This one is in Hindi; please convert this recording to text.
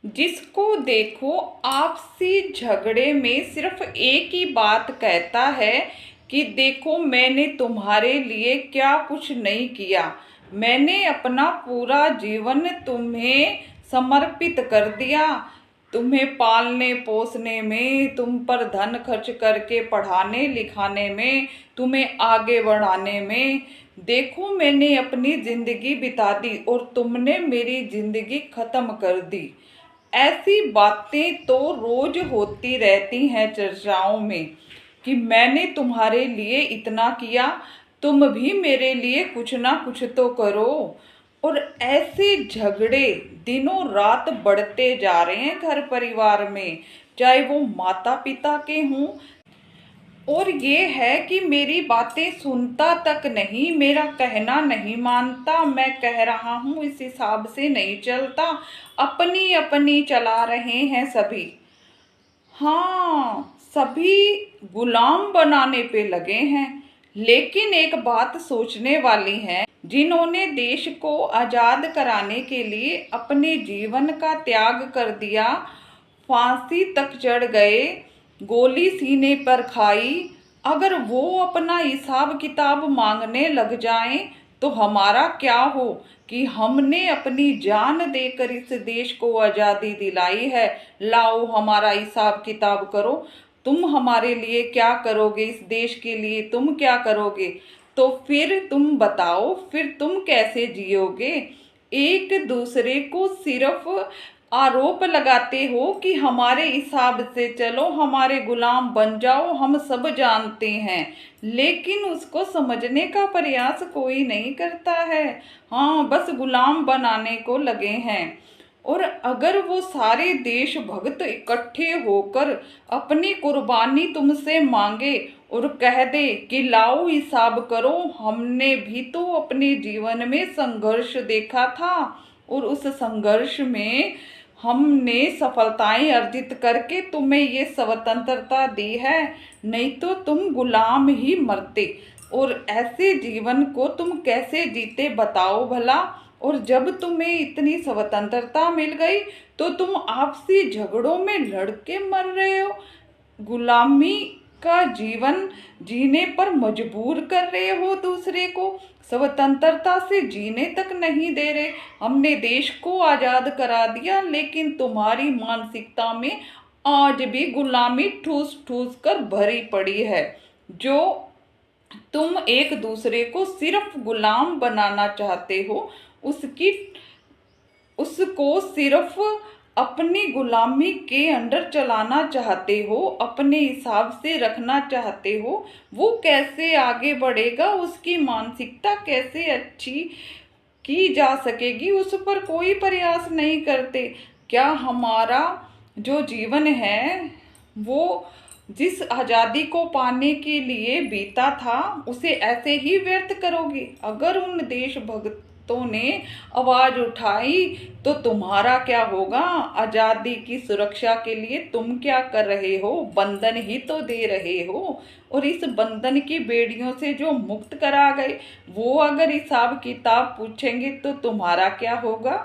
जिसको देखो आपसी झगड़े में सिर्फ एक ही बात कहता है कि देखो मैंने तुम्हारे लिए क्या कुछ नहीं किया। मैंने अपना पूरा जीवन तुम्हें समर्पित कर दिया। तुम्हें पालने पोसने में, तुम पर धन खर्च करके पढ़ाने लिखाने में, तुम्हें आगे बढ़ाने में। देखो मैंने अपनी जिंदगी बिता दी और तुमने मेरी जिंदगी खत्म कर दी। ऐसी बातें तो रोज होती रहती हैं चर्चाओं में कि मैंने तुम्हारे लिए इतना किया, तुम भी मेरे लिए कुछ ना कुछ तो करो। और ऐसे झगड़े दिनों रात बढ़ते जा रहे हैं घर परिवार में, चाहे वो माता पिता के हों। और ये है कि मेरी बातें सुनता तक नहीं, मेरा कहना नहीं मानता, मैं कह रहा हूँ इस हिसाब से नहीं चलता, अपनी अपनी चला रहे हैं सभी। हाँ, सभी गुलाम बनाने पे लगे हैं। लेकिन एक बात सोचने वाली है, जिन्होंने देश को आजाद कराने के लिए अपने जीवन का त्याग कर दिया, फांसी तक चढ़ गए, गोली सीने पर खाई, अगर वो अपना हिसाब किताब मांगने लग जाएं तो हमारा क्या हो कि हमने अपनी जान देकर इस देश को आज़ादी दिलाई है। लाओ हमारा हिसाब किताब करो, तुम हमारे लिए क्या करोगे, इस देश के लिए तुम क्या करोगे। तो फिर तुम बताओ, फिर तुम कैसे जियोगे। एक दूसरे को सिर्फ आरोप लगाते हो कि हमारे हिसाब से चलो, हमारे गुलाम बन जाओ, हम सब जानते हैं, लेकिन उसको समझने का प्रयास कोई नहीं करता है। हाँ, बस गुलाम बनाने को लगे हैं। और अगर वो सारे देशभक्त इकट्ठे होकर अपनी कुर्बानी तुमसे मांगे और कह दे कि लाओ हिसाब करो, हमने भी तो अपने जीवन में संघर्ष देखा था और उस संघर्ष में हमने सफलताएं अर्जित करके तुम्हें ये स्वतंत्रता दी है, नहीं तो तुम गुलाम ही मरते। और ऐसे जीवन को तुम कैसे जीते बताओ भला। और जब तुम्हें इतनी स्वतंत्रता मिल गई तो तुम आपसी झगड़ों में लड़के मर रहे हो, गुलामी का जीवन जीने पर मजबूर कर रहे हो दूसरे को, स्वतंत्रता से जीने तक नहीं दे रहे। हमने देश को आजाद करा दिया, लेकिन तुम्हारी मानसिकता में आज भी गुलामी ठूस ठूस कर भरी पड़ी है। जो तुम एक दूसरे को सिर्फ गुलाम बनाना चाहते हो, उसको सिर्फ अपनी गुलामी के अंडर चलाना चाहते हो, अपने हिसाब से रखना चाहते हो, वो कैसे आगे बढ़ेगा, उसकी मानसिकता कैसे अच्छी की जा सकेगी, उस पर कोई प्रयास नहीं करते। क्या हमारा जो जीवन है वो जिस आज़ादी को पाने के लिए बीता था उसे ऐसे ही व्यर्थ करोगे। अगर उन देशभक्तों ने आवाज उठाई तो तुम्हारा क्या होगा। आज़ादी की सुरक्षा के लिए तुम क्या कर रहे हो, बंधन ही तो दे रहे हो। और इस बंधन की बेड़ियों से जो मुक्त करा गए, वो अगर हिसाब किताब पूछेंगे तो तुम्हारा क्या होगा।